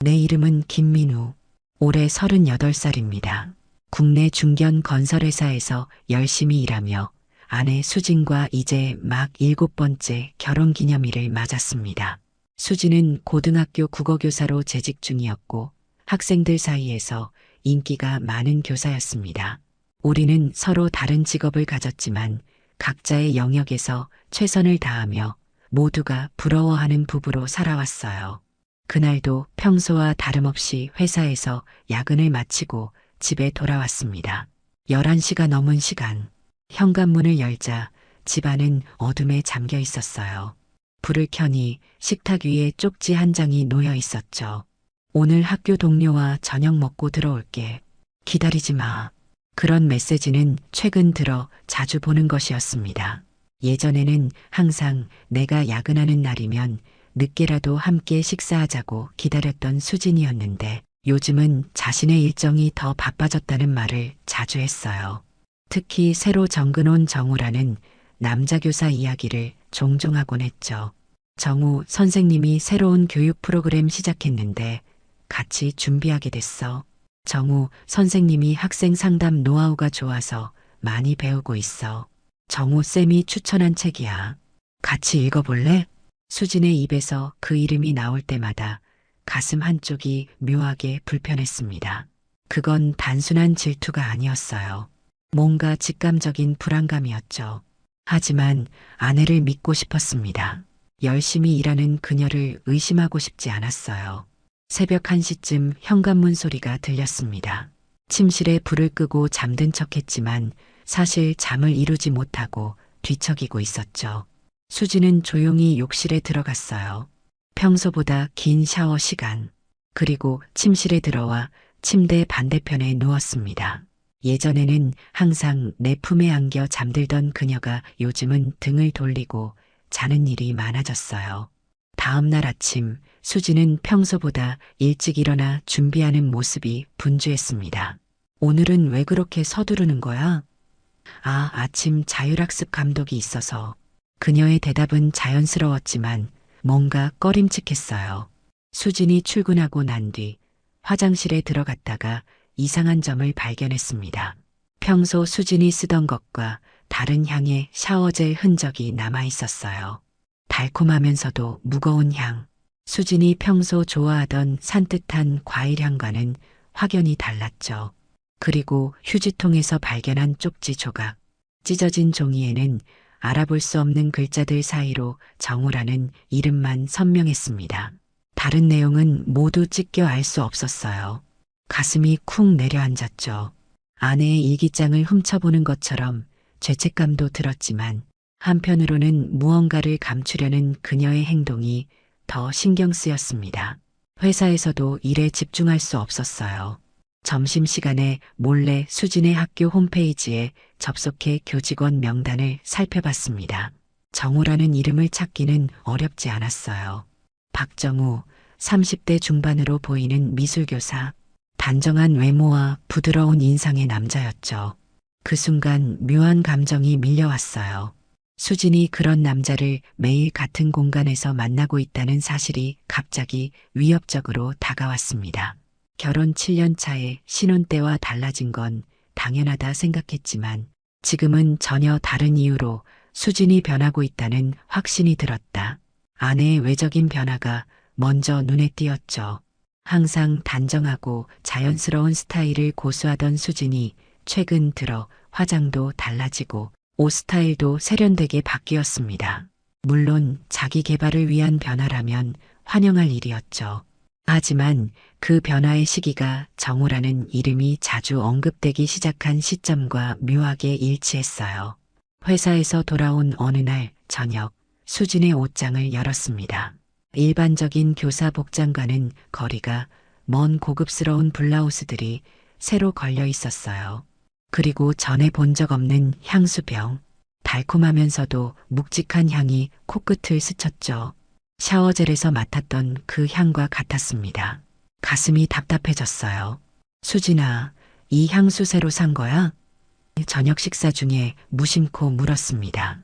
내 이름은 김민우. 올해 38살입니다. 국내 중견 건설회사에서 열심히 일하며 아내 수진과 이제 막 7번째 결혼기념일을 맞았습니다. 수진은 고등학교 국어교사로 재직 중이었고 학생들 사이에서 인기가 많은 교사였습니다. 우리는 서로 다른 직업을 가졌지만 각자의 영역에서 최선을 다하며 모두가 부러워하는 부부로 살아왔어요. 그날도 평소와 다름없이 회사에서 야근을 마치고 집에 돌아왔습니다. 11시가 넘은 시간, 현관문을 열자 집안은 어둠에 잠겨 있었어요. 불을 켜니 식탁 위에 쪽지 한 장이 놓여 있었죠. 오늘 학교 동료와 저녁 먹고 들어올게. 기다리지 마. 그런 메시지는 최근 들어 자주 보는 것이었습니다. 예전에는 항상 내가 야근하는 날이면 늦게라도 함께 식사하자고 기다렸던 수진이었는데 요즘은 자신의 일정이 더 바빠졌다는 말을 자주 했어요. 특히 새로 정근 온 정우라는 남자 교사 이야기를 종종 하곤 했죠. 정우 선생님이 새로운 교육 프로그램 시작했는데 같이 준비하게 됐어. 정우 선생님이 학생 상담 노하우가 좋아서 많이 배우고 있어. 정우 쌤이 추천한 책이야. 같이 읽어볼래? 수진의 입에서 그 이름이 나올 때마다 가슴 한쪽이 묘하게 불편했습니다. 그건 단순한 질투가 아니었어요. 뭔가 직감적인 불안감이었죠. 하지만 아내를 믿고 싶었습니다. 열심히 일하는 그녀를 의심하고 싶지 않았어요. 새벽 1시쯤 현관문 소리가 들렸습니다. 침실에 불을 끄고 잠든 척했지만 사실 잠을 이루지 못하고 뒤척이고 있었죠. 수지는 조용히 욕실에 들어갔어요. 평소보다 긴 샤워 시간. 그리고 침실에 들어와 침대 반대편에 누웠습니다. 예전에는 항상 내 품에 안겨 잠들던 그녀가 요즘은 등을 돌리고 자는 일이 많아졌어요. 다음 날 아침 수지는 평소보다 일찍 일어나 준비하는 모습이 분주했습니다. 오늘은 왜 그렇게 서두르는 거야? 아침 자율학습 감독이 있어서. 그녀의 대답은 자연스러웠지만 뭔가 꺼림칙했어요. 수진이 출근하고 난 뒤 화장실에 들어갔다가 이상한 점을 발견했습니다. 평소 수진이 쓰던 것과 다른 향의 샤워젤 흔적이 남아 있었어요. 달콤하면서도 무거운 향. 수진이 평소 좋아하던 산뜻한 과일 향과는 확연히 달랐죠. 그리고 휴지통에서 발견한 쪽지 조각. 찢어진 종이에는 알아볼 수 없는 글자들 사이로 정우라는 이름만 선명했습니다. 다른 내용은 모두 찢겨 알 수 없었어요. 가슴이 쿵 내려앉았죠. 아내의 일기장을 훔쳐보는 것처럼 죄책감도 들었지만 한편으로는 무언가를 감추려는 그녀의 행동이 더 신경 쓰였습니다. 회사에서도 일에 집중할 수 없었어요. 점심시간에 몰래 수진의 학교 홈페이지에 접속해 교직원 명단을 살펴봤습니다. 정우라는 이름을 찾기는 어렵지 않았어요. 박정우, 30대 중반으로 보이는 미술교사, 단정한 외모와 부드러운 인상의 남자였죠. 그 순간 묘한 감정이 밀려왔어요. 수진이 그런 남자를 매일 같은 공간에서 만나고 있다는 사실이 갑자기 위협적으로 다가왔습니다. 결혼 7년 차에 신혼 때와 달라진 건 당연하다 생각했지만 지금은 전혀 다른 이유로 수진이 변하고 있다는 확신이 들었다. 아내의 외적인 변화가 먼저 눈에 띄었죠. 항상 단정하고 자연스러운 스타일을 고수하던 수진이 최근 들어 화장도 달라지고 옷 스타일도 세련되게 바뀌었습니다. 물론 자기 개발을 위한 변화라면 환영할 일이었죠. 하지만 그 변화의 시기가 정우라는 이름이 자주 언급되기 시작한 시점과 묘하게 일치했어요. 회사에서 돌아온 어느 날 저녁, 수진의 옷장을 열었습니다. 일반적인 교사 복장과는 거리가 먼 고급스러운 블라우스들이 새로 걸려 있었어요. 그리고 전에 본 적 없는 향수병, 달콤하면서도 묵직한 향이 코끝을 스쳤죠. 샤워젤에서 맡았던 그 향과 같았습니다. 가슴이 답답해졌어요. 수진아, 이 향수 새로 산 거야? 저녁 식사 중에 무심코 물었습니다.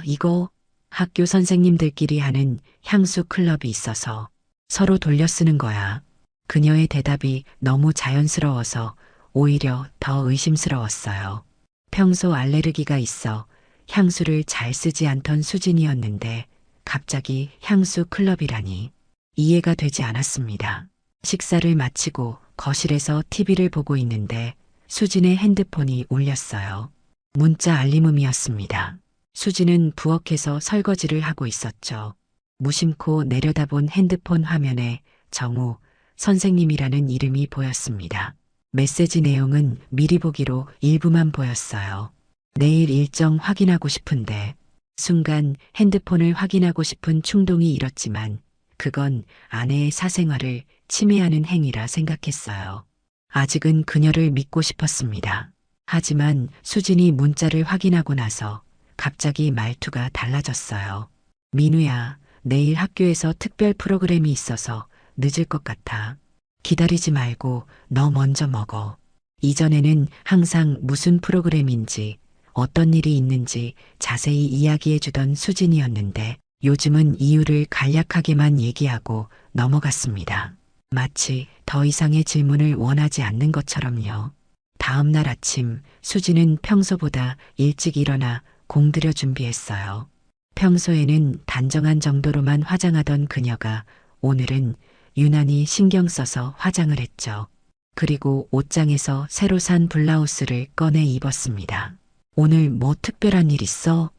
이거 학교 선생님들끼리 하는 향수 클럽이 있어서 서로 돌려 쓰는 거야. 그녀의 대답이 너무 자연스러워서 오히려 더 의심스러웠어요. 평소 알레르기가 있어 향수를 잘 쓰지 않던 수진이었는데 갑자기 향수 클럽이라니 이해가 되지 않았습니다. 식사를 마치고 거실에서 TV를 보고 있는데 수진의 핸드폰이 울렸어요. 문자 알림음이었습니다. 수진은 부엌에서 설거지를 하고 있었죠. 무심코 내려다본 핸드폰 화면에 정우 선생님이라는 이름이 보였습니다. 메시지 내용은 미리 보기로 일부만 보였어요. 내일 일정 확인하고 싶은데 순간 핸드폰을 확인하고 싶은 충동이 일었지만 그건 아내의 사생활을 침해하는 행위라 생각했어요. 아직은 그녀를 믿고 싶었습니다. 하지만 수진이 문자를 확인하고 나서 갑자기 말투가 달라졌어요. 민우야, 내일 학교에서 특별 프로그램이 있어서 늦을 것 같아. 기다리지 말고 너 먼저 먹어. 이전에는 항상 무슨 프로그램인지 어떤 일이 있는지 자세히 이야기해 주던 수진이었는데 요즘은 이유를 간략하게만 얘기하고 넘어갔습니다. 마치 더 이상의 질문을 원하지 않는 것처럼요. 다음 날 아침 수진은 평소보다 일찍 일어나 공들여 준비했어요. 평소에는 단정한 정도로만 화장하던 그녀가 오늘은 유난히 신경 써서 화장을 했죠. 그리고 옷장에서 새로 산 블라우스를 꺼내 입었습니다. 오늘 뭐 특별한 일 있어?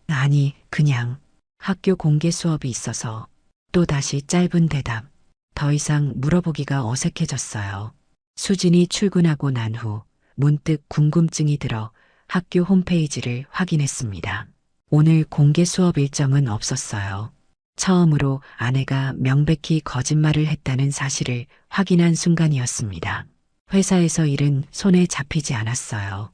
아니, 그냥 학교 공개 수업이 있어서. 또 다시 짧은 대답. 더 이상 물어보기가 어색해졌어요. 수진이 출근하고 난 후 문득 궁금증이 들어 학교 홈페이지를 확인했습니다. 오늘 공개 수업 일정은 없었어요. 처음으로 아내가 명백히 거짓말을 했다는 사실을 확인한 순간이었습니다. 회사에서 일은 손에 잡히지 않았어요.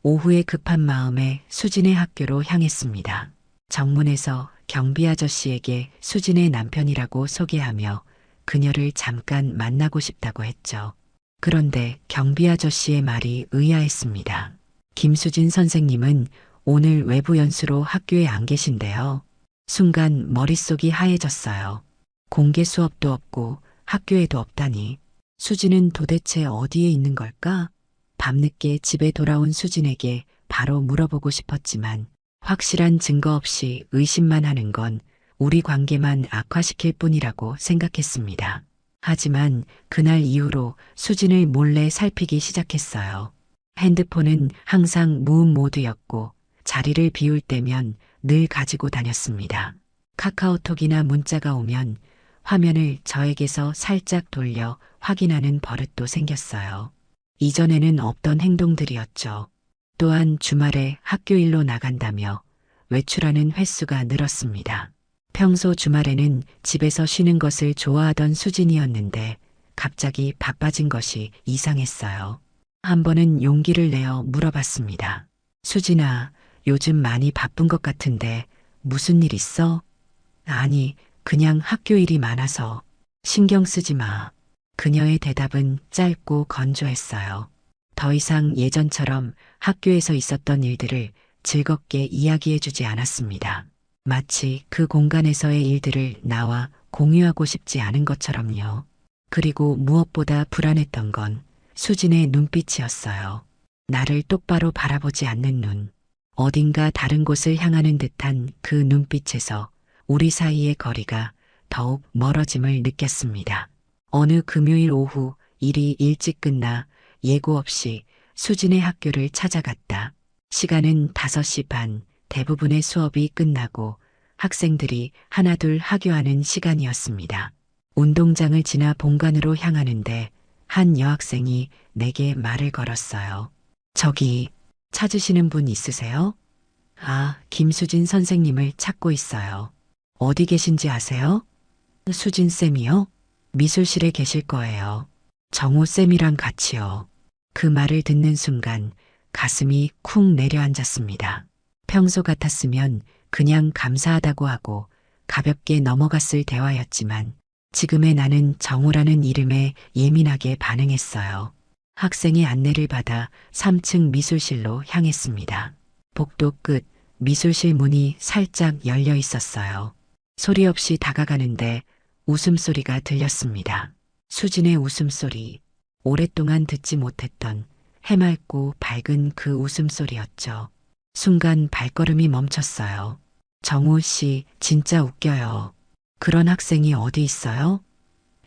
오후에 급한 마음에 수진의 학교로 향했습니다. 정문에서 경비 아저씨에게 수진의 남편이라고 소개하며 그녀를 잠깐 만나고 싶다고 했죠. 그런데 경비 아저씨의 말이 의아했습니다. 김수진 선생님은 오늘 외부 연수로 학교에 안 계신데요. 순간 머릿속이 하얘졌어요. 공개 수업도 없고 학교에도 없다니. 수진은 도대체 어디에 있는 걸까? 밤늦게 집에 돌아온 수진에게 바로 물어보고 싶었지만 확실한 증거 없이 의심만 하는 건 우리 관계만 악화시킬 뿐이라고 생각했습니다. 하지만 그날 이후로 수진을 몰래 살피기 시작했어요. 핸드폰은 항상 무음 모드였고 자리를 비울 때면 늘 가지고 다녔습니다. 카카오톡이나 문자가 오면 화면을 저에게서 살짝 돌려 확인하는 버릇도 생겼어요. 이전에는 없던 행동들이었죠. 또한 주말에 학교 일로 나간다며 외출하는 횟수가 늘었습니다. 평소 주말에는 집에서 쉬는 것을 좋아하던 수진이었는데 갑자기 바빠진 것이 이상했어요. 한 번은 용기를 내어 물어봤습니다. 수진아, 요즘 많이 바쁜 것 같은데 무슨 일 있어? 아니, 그냥 학교 일이 많아서. 신경 쓰지 마. 그녀의 대답은 짧고 건조했어요. 더 이상 예전처럼 학교에서 있었던 일들을 즐겁게 이야기해주지 않았습니다. 마치 그 공간에서의 일들을 나와 공유하고 싶지 않은 것처럼요. 그리고 무엇보다 불안했던 건 수진의 눈빛이었어요. 나를 똑바로 바라보지 않는 눈. 어딘가 다른 곳을 향하는 듯한 그 눈빛에서 우리 사이의 거리가 더욱 멀어짐을 느꼈습니다. 어느 금요일 오후 일이 일찍 끝나 예고 없이 수진의 학교를 찾아갔다. 시간은 5시 반, 대부분의 수업이 끝나고 학생들이 하나둘 하교하는 시간이었습니다. 운동장을 지나 본관으로 향하는데 한 여학생이 내게 말을 걸었어요. 저기 찾으시는 분 있으세요? 아, 김수진 선생님을 찾고 있어요. 어디 계신지 아세요? 수진 쌤이요? 미술실에 계실 거예요. 정호 쌤이랑 같이요. 그 말을 듣는 순간 가슴이 쿵 내려앉았습니다. 평소 같았으면 그냥 감사하다고 하고 가볍게 넘어갔을 대화였지만 지금의 나는 정호라는 이름에 예민하게 반응했어요. 학생의 안내를 받아 3층 미술실로 향했습니다. 복도 끝 미술실 문이 살짝 열려 있었어요. 소리 없이 다가가는데 웃음소리가 들렸습니다. 수진의 웃음소리. 오랫동안 듣지 못했던 해맑고 밝은 그 웃음소리였죠. 순간 발걸음이 멈췄어요. 정우 씨, 진짜 웃겨요. 그런 학생이 어디 있어요?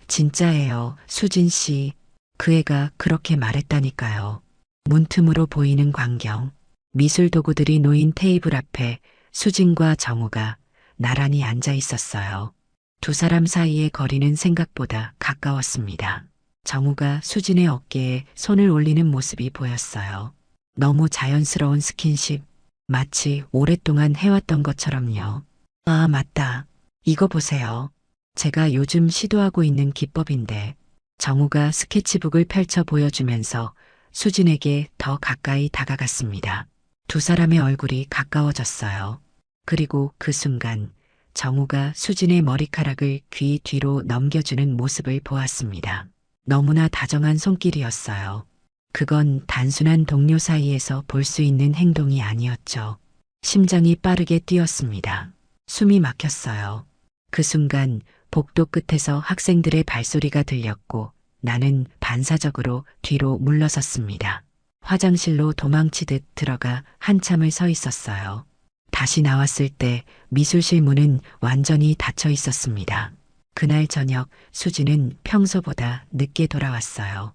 진짜예요, 수진 씨. 그 애가 그렇게 말했다니까요. 문틈으로 보이는 광경. 미술 도구들이 놓인 테이블 앞에 수진과 정우가 나란히 앉아 있었어요. 두 사람 사이의 거리는 생각보다 가까웠습니다. 정우가 수진의 어깨에 손을 올리는 모습이 보였어요. 너무 자연스러운 스킨십, 마치 오랫동안 해왔던 것처럼요. 아, 맞다. 이거 보세요. 제가 요즘 시도하고 있는 기법인데. 정우가 스케치북을 펼쳐 보여주면서 수진에게 더 가까이 다가갔습니다. 두 사람의 얼굴이 가까워졌어요. 그리고 그 순간 정우가 수진의 머리카락을 귀 뒤로 넘겨주는 모습을 보았습니다. 너무나 다정한 손길이었어요. 그건 단순한 동료 사이에서 볼 수 있는 행동이 아니었죠. 심장이 빠르게 뛰었습니다. 숨이 막혔어요. 그 순간 복도 끝에서 학생들의 발소리가 들렸고 나는 반사적으로 뒤로 물러섰습니다. 화장실로 도망치듯 들어가 한참을 서 있었어요. 다시 나왔을 때 미술실 문은 완전히 닫혀 있었습니다. 그날 저녁 수지는 평소보다 늦게 돌아왔어요.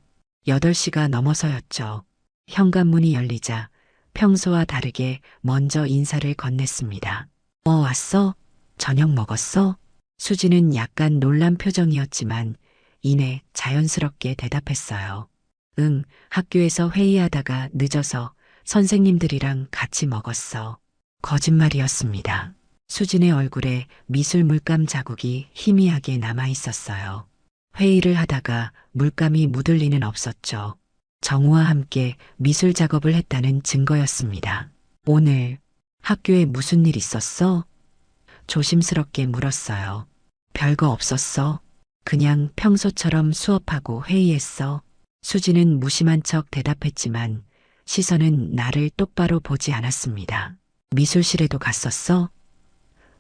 8시가 넘어서였죠. 현관문이 열리자 평소와 다르게 먼저 인사를 건넸습니다. 왔어? 저녁 먹었어? 수지는 약간 놀란 표정이었지만 이내 자연스럽게 대답했어요. 응, 학교에서 회의하다가 늦어서 선생님들이랑 같이 먹었어. 거짓말이었습니다. 수진의 얼굴에 미술 물감 자국이 희미하게 남아 있었어요. 회의를 하다가 물감이 묻을 리는 없었죠. 정우와 함께 미술 작업을 했다는 증거였습니다. 오늘 학교에 무슨 일 있었어? 조심스럽게 물었어요. 별거 없었어. 그냥 평소처럼 수업하고 회의했어. 수지는 무심한 척 대답했지만 시선은 나를 똑바로 보지 않았습니다. 미술실에도 갔었어?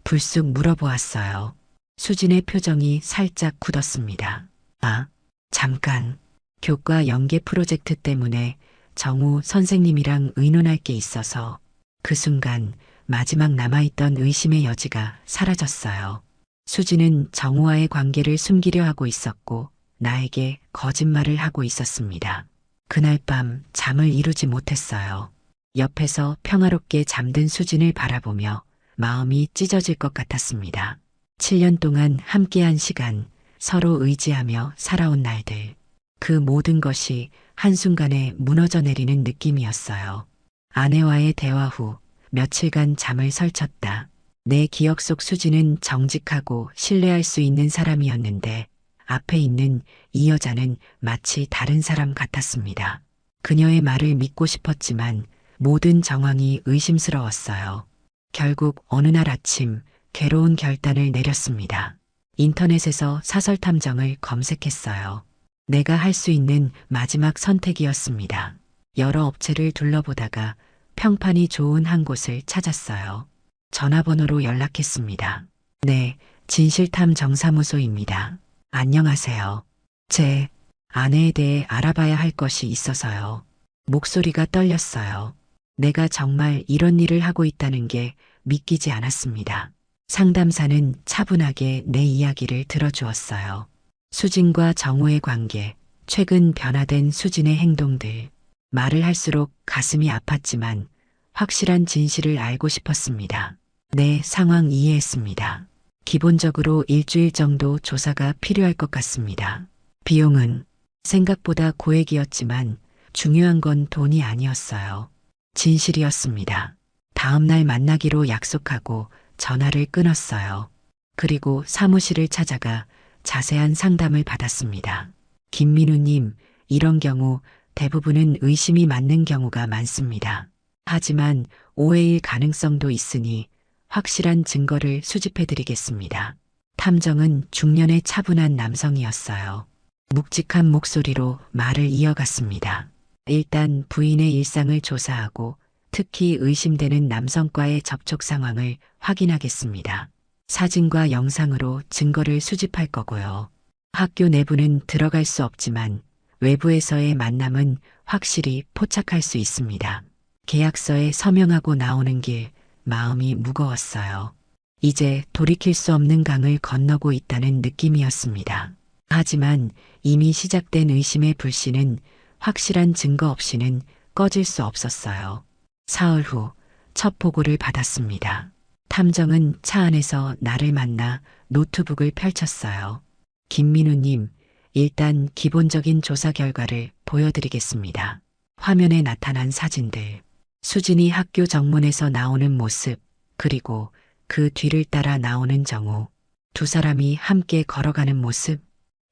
불쑥 물어보았어요. 수진의 표정이 살짝 굳었습니다. 아, 잠깐. 교과 연계 프로젝트 때문에 정우 선생님이랑 의논할 게 있어서. 그 순간 마지막 남아있던 의심의 여지가 사라졌어요. 수지는 정우와의 관계를 숨기려 하고 있었고 나에게 거짓말을 하고 있었습니다. 그날 밤 잠을 이루지 못했어요. 옆에서 평화롭게 잠든 수진을 바라보며 마음이 찢어질 것 같았습니다. 7년 동안 함께한 시간, 서로 의지하며 살아온 날들. 그 모든 것이 한순간에 무너져 내리는 느낌이었어요. 아내와의 대화 후 며칠간 잠을 설쳤다. 내 기억 속 수지는 정직하고 신뢰할 수 있는 사람이었는데 앞에 있는 이 여자는 마치 다른 사람 같았습니다. 그녀의 말을 믿고 싶었지만 모든 정황이 의심스러웠어요. 결국 어느 날 아침 괴로운 결단을 내렸습니다. 인터넷에서 사설 탐정을 검색했어요. 내가 할 수 있는 마지막 선택이었습니다. 여러 업체를 둘러보다가 평판이 좋은 한 곳을 찾았어요. 전화번호로 연락했습니다. 네, 진실탐정사무소입니다. 안녕하세요. 제 아내에 대해 알아봐야 할 것이 있어서요. 목소리가 떨렸어요. 내가 정말 이런 일을 하고 있다는 게 믿기지 않았습니다. 상담사는 차분하게 내 이야기를 들어주었어요. 수진과 정우의 관계, 최근 변화된 수진의 행동들. 말을 할수록 가슴이 아팠지만 확실한 진실을 알고 싶었습니다. 내 상황 이해했습니다. 기본적으로 일주일 정도 조사가 필요할 것 같습니다. 비용은 생각보다 고액이었지만 중요한 건 돈이 아니었어요. 진실이었습니다. 다음 날 만나기로 약속하고 전화를 끊었어요. 그리고 사무실을 찾아가 자세한 상담을 받았습니다. 김민우님, 이런 경우 대부분은 의심이 맞는 경우가 많습니다. 하지만 오해일 가능성도 있으니 확실한 증거를 수집해드리겠습니다. 탐정은 중년의 차분한 남성이었어요. 묵직한 목소리로 말을 이어갔습니다. 일단 부인의 일상을 조사하고 특히 의심되는 남성과의 접촉 상황을 확인하겠습니다. 사진과 영상으로 증거를 수집할 거고요. 학교 내부는 들어갈 수 없지만 외부에서의 만남은 확실히 포착할 수 있습니다. 계약서에 서명하고 나오는 길, 마음이 무거웠어요. 이제 돌이킬 수 없는 강을 건너고 있다는 느낌이었습니다. 하지만 이미 시작된 의심의 불씨는 확실한 증거 없이는 꺼질 수 없었어요. 사흘 후 첫 보고를 받았습니다. 탐정은 차 안에서 나를 만나 노트북을 펼쳤어요. 김민우님, 일단 기본적인 조사 결과를 보여드리겠습니다. 화면에 나타난 사진들, 수진이 학교 정문에서 나오는 모습, 그리고 그 뒤를 따라 나오는 정우, 두 사람이 함께 걸어가는 모습,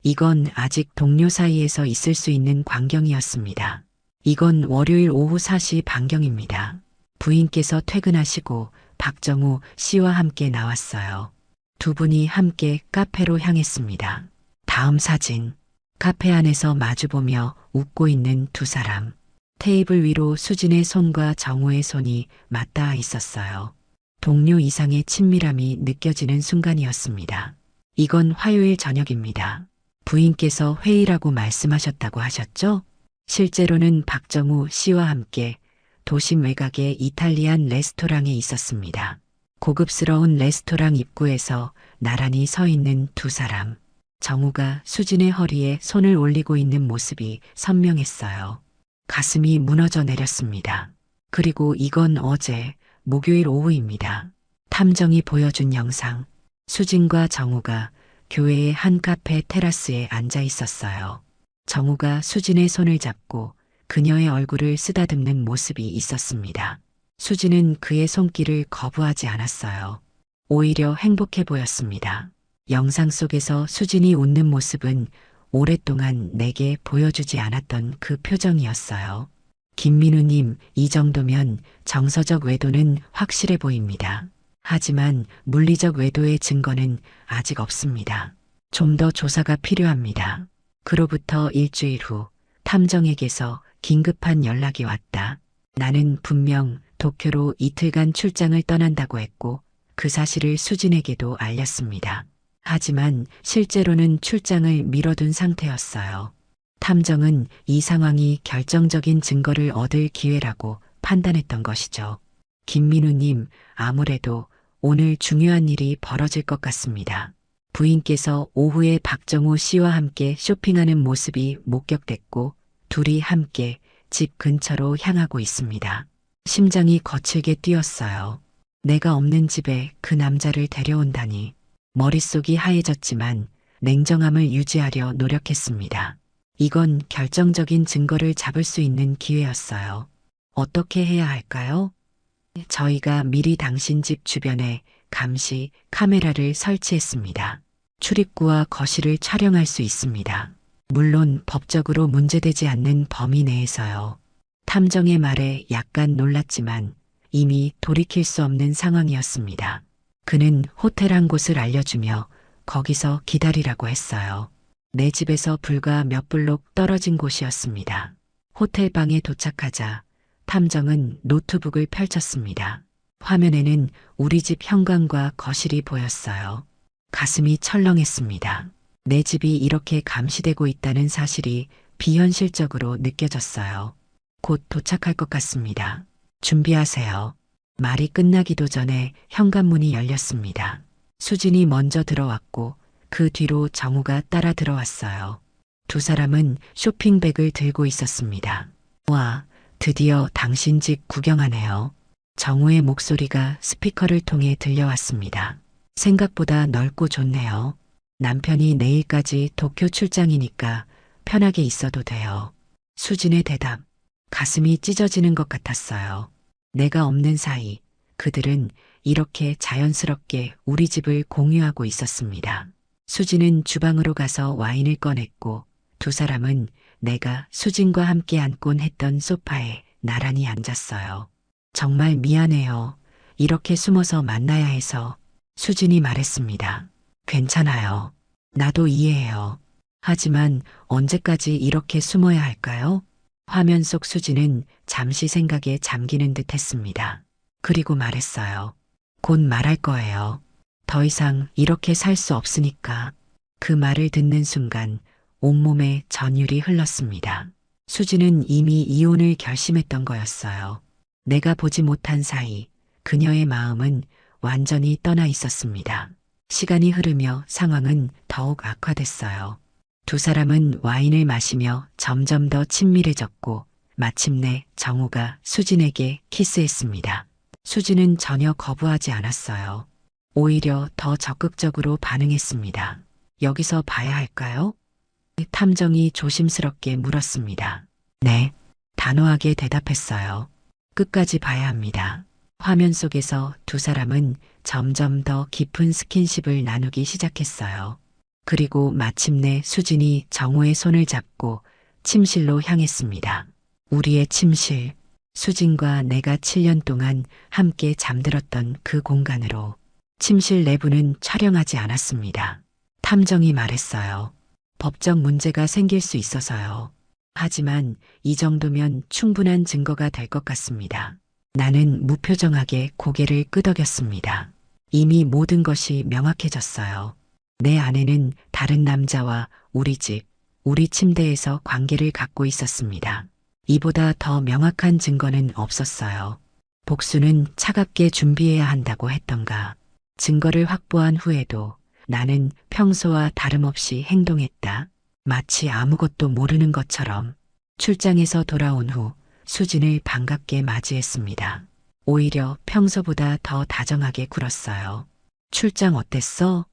이건 아직 동료 사이에서 있을 수 있는 광경이었습니다. 이건 월요일 오후 4시 반경입니다. 부인께서 퇴근하시고 박정우 씨와 함께 나왔어요. 두 분이 함께 카페로 향했습니다. 다음 사진. 카페 안에서 마주보며 웃고 있는 두 사람. 테이블 위로 수진의 손과 정우의 손이 맞닿아 있었어요. 동료 이상의 친밀함이 느껴지는 순간이었습니다. 이건 화요일 저녁입니다. 부인께서 회의라고 말씀하셨다고 하셨죠? 실제로는 박정우 씨와 함께 도심 외곽의 이탈리안 레스토랑에 있었습니다. 고급스러운 레스토랑 입구에서 나란히 서 있는 두 사람. 정우가 수진의 허리에 손을 올리고 있는 모습이 선명했어요. 가슴이 무너져 내렸습니다. 그리고 이건 어제 목요일 오후입니다. 탐정이 보여준 영상. 수진과 정우가 교회의 한 카페 테라스에 앉아 있었어요. 정우가 수진의 손을 잡고 그녀의 얼굴을 쓰다듬는 모습이 있었습니다. 수진은 그의 손길을 거부하지 않았어요. 오히려 행복해 보였습니다. 영상 속에서 수진이 웃는 모습은 오랫동안 내게 보여주지 않았던 그 표정이었어요. 김민우님, 이 정도면 정서적 외도는 확실해 보입니다. 하지만 물리적 외도의 증거는 아직 없습니다. 좀 더 조사가 필요합니다. 그로부터 일주일 후 탐정에게서 긴급한 연락이 왔다. 나는 분명 도쿄로 이틀간 출장을 떠난다고 했고 그 사실을 수진에게도 알렸습니다. 하지만 실제로는 출장을 미뤄둔 상태였어요. 탐정은 이 상황이 결정적인 증거를 얻을 기회라고 판단했던 것이죠. 김민우님, 아무래도 오늘 중요한 일이 벌어질 것 같습니다. 부인께서 오후에 박정우 씨와 함께 쇼핑하는 모습이 목격됐고 둘이 함께 집 근처로 향하고 있습니다. 심장이 거칠게 뛰었어요. 내가 없는 집에 그 남자를 데려온다니. 머릿속이 하얘졌지만 냉정함을 유지하려 노력했습니다. 이건 결정적인 증거를 잡을 수 있는 기회였어요. 어떻게 해야 할까요? 저희가 미리 당신 집 주변에 감시 카메라를 설치했습니다. 출입구와 거실을 촬영할 수 있습니다. 물론 법적으로 문제되지 않는 범위 내에서요. 탐정의 말에 약간 놀랐지만 이미 돌이킬 수 없는 상황이었습니다. 그는 호텔 한 곳을 알려주며 거기서 기다리라고 했어요. 내 집에서 불과 몇 블록 떨어진 곳이었습니다. 호텔 방에 도착하자 탐정은 노트북을 펼쳤습니다. 화면에는 우리 집 현관과 거실이 보였어요. 가슴이 철렁했습니다. 내 집이 이렇게 감시되고 있다는 사실이 비현실적으로 느껴졌어요. 곧 도착할 것 같습니다. 준비하세요. 말이 끝나기도 전에 현관문이 열렸습니다. 수진이 먼저 들어왔고 그 뒤로 정우가 따라 들어왔어요. 두 사람은 쇼핑백을 들고 있었습니다. 와, 드디어 당신 집 구경하네요. 정우의 목소리가 스피커를 통해 들려왔습니다. 생각보다 넓고 좋네요. 남편이 내일까지 도쿄 출장이니까 편하게 있어도 돼요. 수진의 대답, 가슴이 찢어지는 것 같았어요. 내가 없는 사이 그들은 이렇게 자연스럽게 우리 집을 공유하고 있었습니다. 수진은 주방으로 가서 와인을 꺼냈고 두 사람은 내가 수진과 함께 앉곤 했던 소파에 나란히 앉았어요. 정말 미안해요. 이렇게 숨어서 만나야 해서. 수진이 말했습니다. 괜찮아요. 나도 이해해요. 하지만 언제까지 이렇게 숨어야 할까요? 화면 속 수진은 잠시 생각에 잠기는 듯 했습니다. 그리고 말했어요. 곧 말할 거예요. 더 이상 이렇게 살 수 없으니까. 그 말을 듣는 순간 온몸에 전율이 흘렀습니다. 수지는 이미 이혼을 결심했던 거였어요. 내가 보지 못한 사이 그녀의 마음은 완전히 떠나 있었습니다. 시간이 흐르며 상황은 더욱 악화됐어요. 두 사람은 와인을 마시며 점점 더 친밀해졌고 마침내 정우가 수진에게 키스했습니다. 수진은 전혀 거부하지 않았어요. 오히려 더 적극적으로 반응했습니다. 여기서 봐야 할까요? 탐정이 조심스럽게 물었습니다. 네, 단호하게 대답했어요. 끝까지 봐야 합니다. 화면 속에서 두 사람은 점점 더 깊은 스킨십을 나누기 시작했어요. 그리고 마침내 수진이 정우의 손을 잡고 침실로 향했습니다. 우리의 침실, 수진과 내가 7년 동안 함께 잠들었던 그 공간으로. 침실 내부는 촬영하지 않았습니다. 탐정이 말했어요. 법적 문제가 생길 수 있어서요. 하지만 이 정도면 충분한 증거가 될 것 같습니다. 나는 무표정하게 고개를 끄덕였습니다. 이미 모든 것이 명확해졌어요. 내 아내는 다른 남자와 우리 집, 우리 침대에서 관계를 갖고 있었습니다. 이보다 더 명확한 증거는 없었어요. 복수는 차갑게 준비해야 한다고 했던가. 증거를 확보한 후에도 나는 평소와 다름없이 행동했다. 마치 아무것도 모르는 것처럼. 출장에서 돌아온 후 수진을 반갑게 맞이했습니다. 오히려 평소보다 더 다정하게 굴었어요. 출장 어땠어?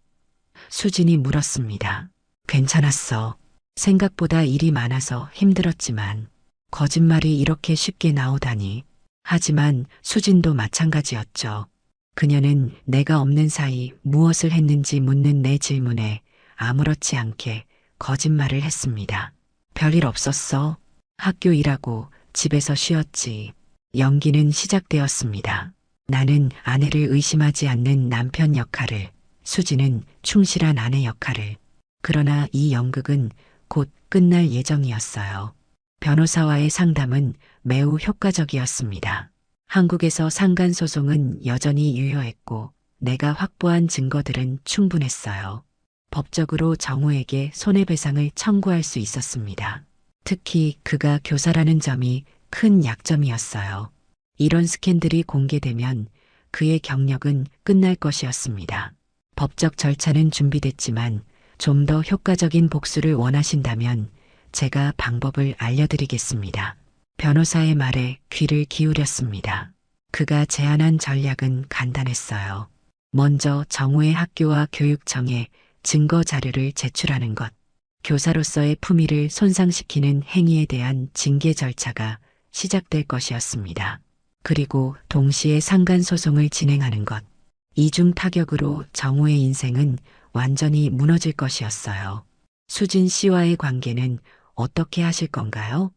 수진이 물었습니다. 괜찮았어. 생각보다 일이 많아서 힘들었지만 거짓말이 이렇게 쉽게 나오다니. 하지만 수진도 마찬가지였죠. 그녀는 내가 없는 사이 무엇을 했는지 묻는 내 질문에 아무렇지 않게 거짓말을 했습니다. 별일 없었어. 학교 일하고 집에서 쉬었지. 연기는 시작되었습니다. 나는 아내를 의심하지 않는 남편 역할을, 수지는 충실한 아내 역할을. 그러나 이 연극은 곧 끝날 예정이었어요. 변호사와의 상담은 매우 효과적이었습니다. 한국에서 상간소송은 여전히 유효했고 내가 확보한 증거들은 충분했어요. 법적으로 정우에게 손해배상을 청구할 수 있었습니다. 특히 그가 교사라는 점이 큰 약점이었어요. 이런 스캔들이 공개되면 그의 경력은 끝날 것이었습니다. 법적 절차는 준비됐지만 좀 더 효과적인 복수를 원하신다면 제가 방법을 알려드리겠습니다. 변호사의 말에 귀를 기울였습니다. 그가 제안한 전략은 간단했어요. 먼저 정우의 학교와 교육청에 증거 자료를 제출하는 것. 교사로서의 품위를 손상시키는 행위에 대한 징계 절차가 시작될 것이었습니다. 그리고 동시에 상간소송을 진행하는 것. 이중 타격으로 정우의 인생은 완전히 무너질 것이었어요. 수진 씨와의 관계는 어떻게 하실 건가요?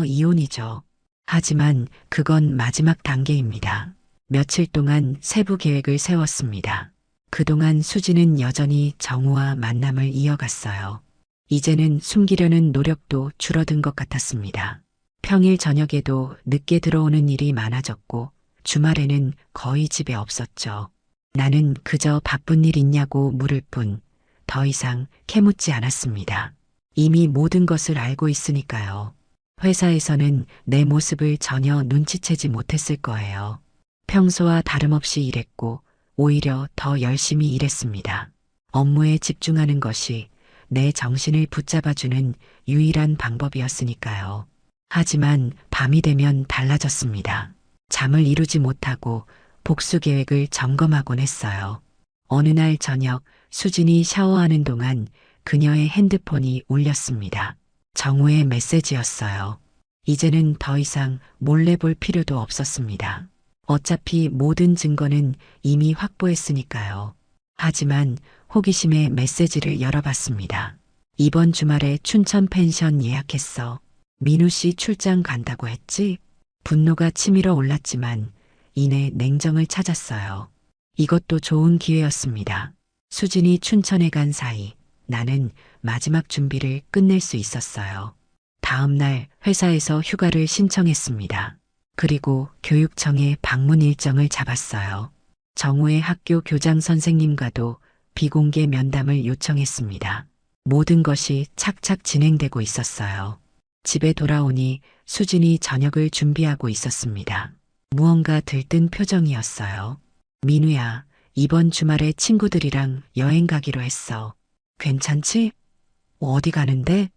이혼이죠. 하지만 그건 마지막 단계입니다. 며칠 동안 세부 계획을 세웠습니다. 그동안 수지는 여전히 정우와 만남을 이어갔어요. 이제는 숨기려는 노력도 줄어든 것 같았습니다. 평일 저녁에도 늦게 들어오는 일이 많아졌고 주말에는 거의 집에 없었죠. 나는 그저 바쁜 일 있냐고 물을 뿐 더 이상 캐묻지 않았습니다. 이미 모든 것을 알고 있으니까요. 회사에서는 내 모습을 전혀 눈치채지 못했을 거예요. 평소와 다름없이 일했고 오히려 더 열심히 일했습니다. 업무에 집중하는 것이 내 정신을 붙잡아주는 유일한 방법이었으니까요. 하지만 밤이 되면 달라졌습니다. 잠을 이루지 못하고 복수 계획을 점검하곤 했어요. 어느 날 저녁 수진이 샤워하는 동안 그녀의 핸드폰이 울렸습니다. 정우의 메시지였어요. 이제는 더 이상 몰래 볼 필요도 없었습니다. 어차피 모든 증거는 이미 확보했으니까요. 하지만 호기심에 메시지를 열어봤습니다. 이번 주말에 춘천 펜션 예약했어. 민우 씨 출장 간다고 했지? 분노가 치밀어 올랐지만 이내 냉정을 찾았어요. 이것도 좋은 기회였습니다. 수진이 춘천에 간 사이 나는 마지막 준비를 끝낼 수 있었어요. 다음 날 회사에서 휴가를 신청했습니다. 그리고 교육청에 방문 일정을 잡았어요. 정우의 학교 교장 선생님과도 비공개 면담을 요청했습니다. 모든 것이 착착 진행되고 있었어요. 집에 돌아오니 수진이 저녁을 준비하고 있었습니다. 무언가 들뜬 표정이었어요. 민우야, 이번 주말에 친구들이랑 여행 가기로 했어. 괜찮지? 어디 가는데?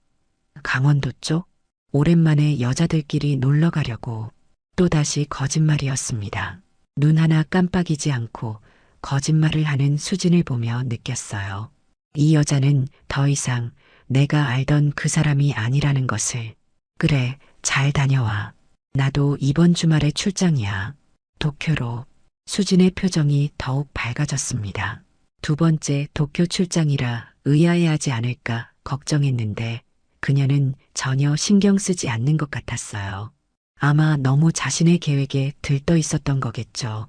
강원도 쪽? 오랜만에 여자들끼리 놀러 가려고. 또다시 거짓말이었습니다. 눈 하나 깜빡이지 않고 거짓말을 하는 수진을 보며 느꼈어요. 이 여자는 더 이상 내가 알던 그 사람이 아니라는 것을. 그래, 잘 다녀와. 나도 이번 주말에 출장이야. 도쿄로. 수진의 표정이 더욱 밝아졌습니다. 두 번째 도쿄 출장이라 의아해하지 않을까 걱정했는데 그녀는 전혀 신경 쓰지 않는 것 같았어요. 아마 너무 자신의 계획에 들떠 있었던 거겠죠.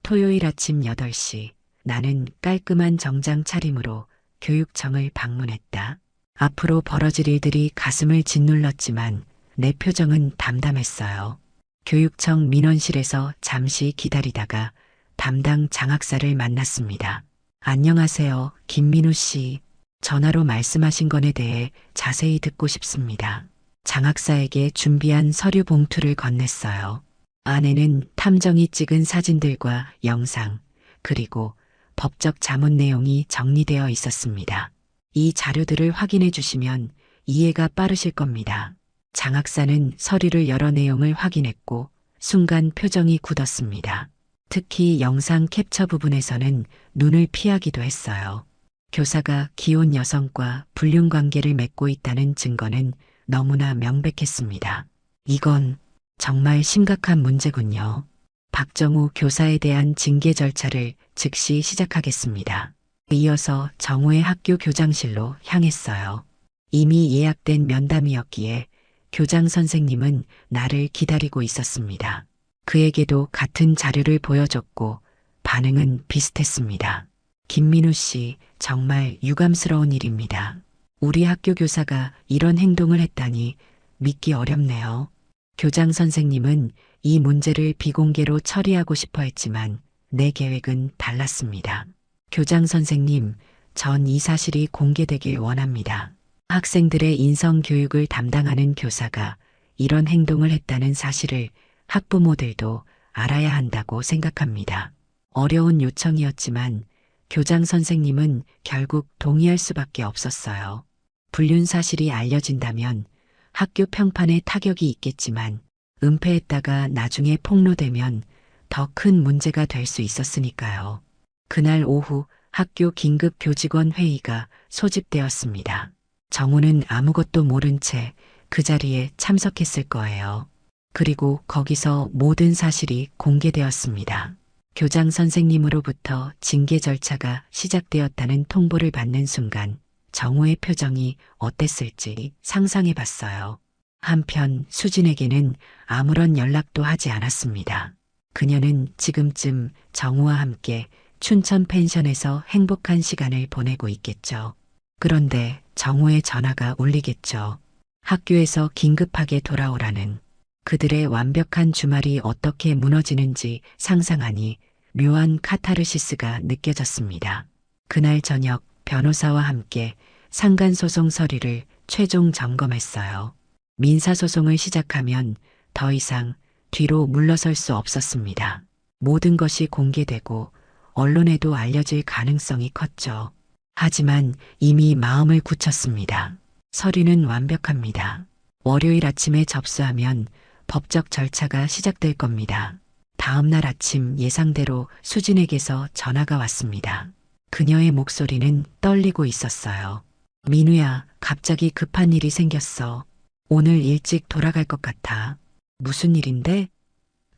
토요일 아침 8시 나는 깔끔한 정장 차림으로 교육청을 방문했다. 앞으로 벌어질 일들이 가슴을 짓눌렀지만 내 표정은 담담했어요. 교육청 민원실에서 잠시 기다리다가 담당 장학사를 만났습니다. 안녕하세요, 김민우 씨. 전화로 말씀하신 건에 대해 자세히 듣고 싶습니다. 장학사에게 준비한 서류 봉투를 건넸어요. 안에는 탐정이 찍은 사진들과 영상, 그리고 법적 자문 내용이 정리되어 있었습니다. 이 자료들을 확인해 주시면 이해가 빠르실 겁니다. 장학사는 서류를 열어 내용을 확인했고 순간 표정이 굳었습니다. 특히 영상 캡처 부분에서는 눈을 피하기도 했어요. 교사가 기혼 여성과 불륜 관계를 맺고 있다는 증거는 너무나 명백했습니다. 이건 정말 심각한 문제군요. 박정우 교사에 대한 징계 절차를 즉시 시작하겠습니다. 이어서 정우의 학교 교장실로 향했어요. 이미 예약된 면담이었기에 교장 선생님은 나를 기다리고 있었습니다. 그에게도 같은 자료를 보여줬고 반응은 비슷했습니다. 김민우 씨, 정말 유감스러운 일입니다. 우리 학교 교사가 이런 행동을 했다니 믿기 어렵네요. 교장 선생님은 이 문제를 비공개로 처리하고 싶어 했지만 내 계획은 달랐습니다. 교장 선생님, 전 이 사실이 공개되길 원합니다. 학생들의 인성 교육을 담당하는 교사가 이런 행동을 했다는 사실을 학부모들도 알아야 한다고 생각합니다. 어려운 요청이었지만 교장 선생님은 결국 동의할 수밖에 없었어요. 불륜 사실이 알려진다면 학교 평판에 타격이 있겠지만 은폐했다가 나중에 폭로되면 더 큰 문제가 될 수 있었으니까요. 그날 오후 학교 긴급 교직원 회의가 소집되었습니다. 정우는 아무것도 모른 채 그 자리에 참석했을 거예요. 그리고 거기서 모든 사실이 공개되었습니다. 교장 선생님으로부터 징계 절차가 시작되었다는 통보를 받는 순간 정우의 표정이 어땠을지 상상해 봤어요. 한편 수진에게는 아무런 연락도 하지 않았습니다. 그녀는 지금쯤 정우와 함께 춘천 펜션에서 행복한 시간을 보내고 있겠죠. 그런데 정우의 전화가 울리겠죠. 학교에서 긴급하게 돌아오라는. 그들의 완벽한 주말이 어떻게 무너지는지 상상하니 묘한 카타르시스가 느껴졌습니다. 그날 저녁 변호사와 함께 상간소송 서류를 최종 점검했어요. 민사소송을 시작하면 더 이상 뒤로 물러설 수 없었습니다. 모든 것이 공개되고 언론에도 알려질 가능성이 컸죠. 하지만 이미 마음을 굳혔습니다. 서류는 완벽합니다. 월요일 아침에 접수하면 법적 절차가 시작될 겁니다. 다음 날 아침 예상대로 수진에게서 전화가 왔습니다. 그녀의 목소리는 떨리고 있었어요. 민우야, 갑자기 급한 일이 생겼어. 오늘 일찍 돌아갈 것 같아. 무슨 일인데?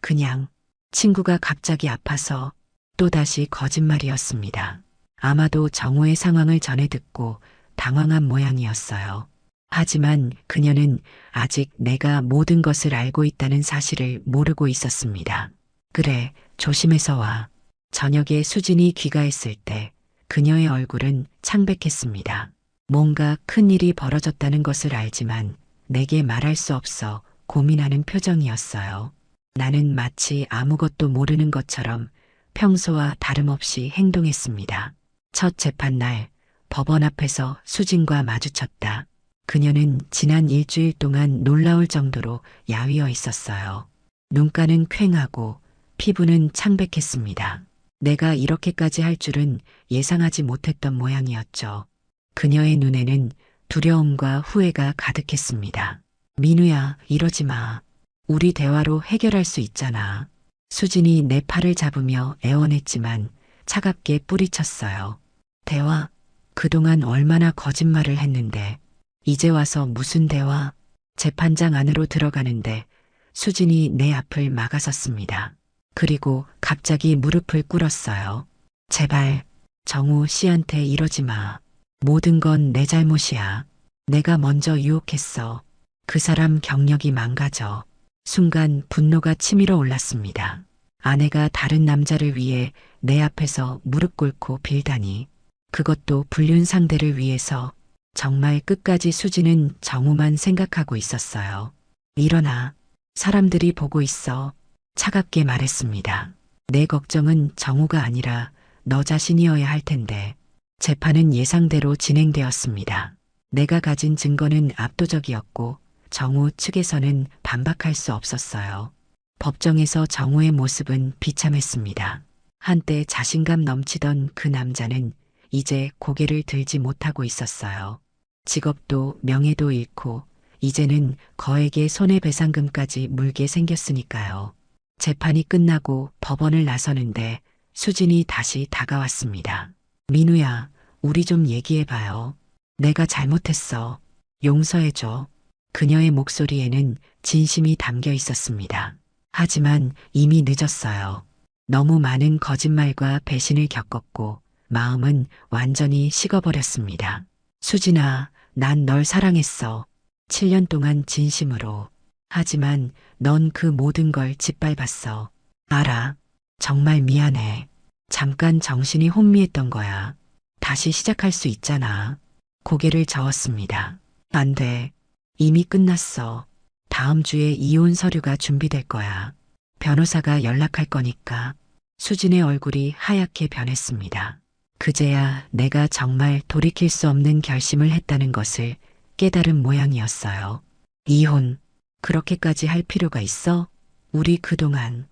그냥 친구가 갑자기 아파서. 또다시 거짓말이었습니다. 아마도 정우의 상황을 전해 듣고 당황한 모양이었어요. 하지만 그녀는 아직 내가 모든 것을 알고 있다는 사실을 모르고 있었습니다. 그래, 조심해서 와. 저녁에 수진이 귀가했을 때 그녀의 얼굴은 창백했습니다. 뭔가 큰 일이 벌어졌다는 것을 알지만 내게 말할 수 없어 고민하는 표정이었어요. 나는 마치 아무것도 모르는 것처럼 평소와 다름없이 행동했습니다. 첫 재판날 법원 앞에서 수진과 마주쳤다. 그녀는 지난 일주일 동안 놀라울 정도로 야위어 있었어요. 눈가는 퀭하고 피부는 창백했습니다. 내가 이렇게까지 할 줄은 예상하지 못했던 모양이었죠. 그녀의 눈에는 두려움과 후회가 가득했습니다. 민우야, 이러지 마. 우리 대화로 해결할 수 있잖아. 수진이 내 팔을 잡으며 애원했지만 차갑게 뿌리쳤어요. 대화? 그동안 얼마나 거짓말을 했는데 이제 와서 무슨 대화? 재판장 안으로 들어가는데 수진이 내 앞을 막아섰습니다. 그리고 갑자기 무릎을 꿇었어요. 제발 정우 씨한테 이러지 마. 모든 건 내 잘못이야. 내가 먼저 유혹했어. 그 사람 경력이 망가져. 순간 분노가 치밀어 올랐습니다. 아내가 다른 남자를 위해 내 앞에서 무릎 꿇고 빌다니. 그것도 불륜 상대를 위해서. 정말 끝까지 수지는 정우만 생각하고 있었어요. 일어나. 사람들이 보고 있어. 차갑게 말했습니다. 내 걱정은 정우가 아니라 너 자신이어야 할 텐데. 재판은 예상대로 진행되었습니다. 내가 가진 증거는 압도적이었고 정우 측에서는 반박할 수 없었어요. 법정에서 정우의 모습은 비참했습니다. 한때 자신감 넘치던 그 남자는 이제 고개를 들지 못하고 있었어요. 직업도 명예도 잃고 이제는 거액의 손해배상금까지 물게 생겼으니까요. 재판이 끝나고 법원을 나서는데 수진이 다시 다가왔습니다. 민우야, 우리 좀 얘기해봐요. 내가 잘못했어. 용서해줘. 그녀의 목소리에는 진심이 담겨 있었습니다. 하지만 이미 늦었어요. 너무 많은 거짓말과 배신을 겪었고 마음은 완전히 식어버렸습니다. 수진아, 난 널 사랑했어. 7년 동안 진심으로. 하지만 넌 그 모든 걸 짓밟았어. 알아. 정말 미안해. 잠깐 정신이 혼미했던 거야. 다시 시작할 수 있잖아. 고개를 저었습니다. 안 돼. 이미 끝났어. 다음 주에 이혼 서류가 준비될 거야. 변호사가 연락할 거니까. 수진의 얼굴이 하얗게 변했습니다. 그제야 내가 정말 돌이킬 수 없는 결심을 했다는 것을 깨달은 모양이었어요. 이혼, 그렇게까지 할 필요가 있어? 우리 그동안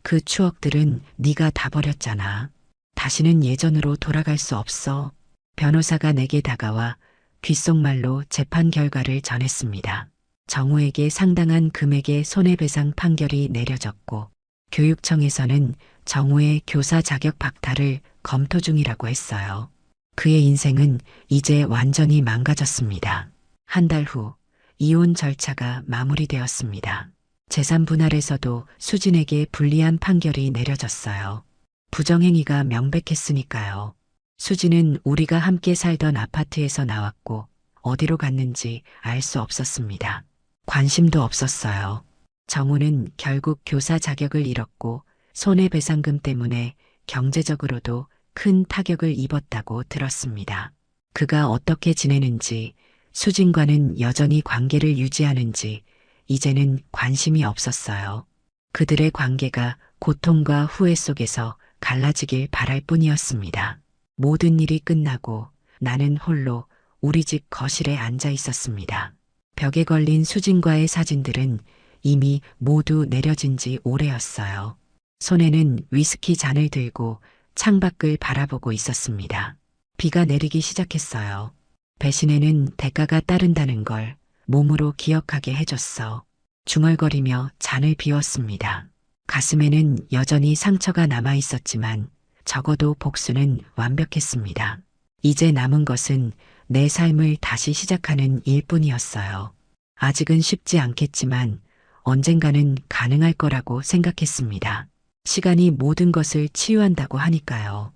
그 추억들은 네가 다 버렸잖아. 다시는 예전으로 돌아갈 수 없어. 변호사가 내게 다가와 귓속말로 재판 결과를 전했습니다. 정우에게 상당한 금액의 손해배상 판결이 내려졌고 교육청에서는 정우의 교사 자격 박탈을 검토 중이라고 했어요. 그의 인생은 이제 완전히 망가졌습니다. 한 달 후 이혼 절차가 마무리되었습니다. 재산 분할에서도 수진에게 불리한 판결이 내려졌어요. 부정행위가 명백했으니까요. 수진은 우리가 함께 살던 아파트에서 나왔고 어디로 갔는지 알 수 없었습니다. 관심도 없었어요. 정우는 결국 교사 자격을 잃었고 손해배상금 때문에 경제적으로도 큰 타격을 입었다고 들었습니다. 그가 어떻게 지내는지, 수진과는 여전히 관계를 유지하는지 이제는 관심이 없었어요. 그들의 관계가 고통과 후회 속에서 갈라지길 바랄 뿐이었습니다. 모든 일이 끝나고 나는 홀로 우리 집 거실에 앉아 있었습니다. 벽에 걸린 수진과의 사진들은 이미 모두 내려진 지 오래였어요. 손에는 위스키 잔을 들고 창밖을 바라보고 있었습니다. 비가 내리기 시작했어요. 배신에는 대가가 따른다는 걸 몸으로 기억하게 해줬어. 중얼거리며 잔을 비웠습니다. 가슴에는 여전히 상처가 남아 있었지만 적어도 복수는 완벽했습니다. 이제 남은 것은 내 삶을 다시 시작하는 일뿐이었어요. 아직은 쉽지 않겠지만 언젠가는 가능할 거라고 생각했습니다. 시간이 모든 것을 치유한다고 하니까요.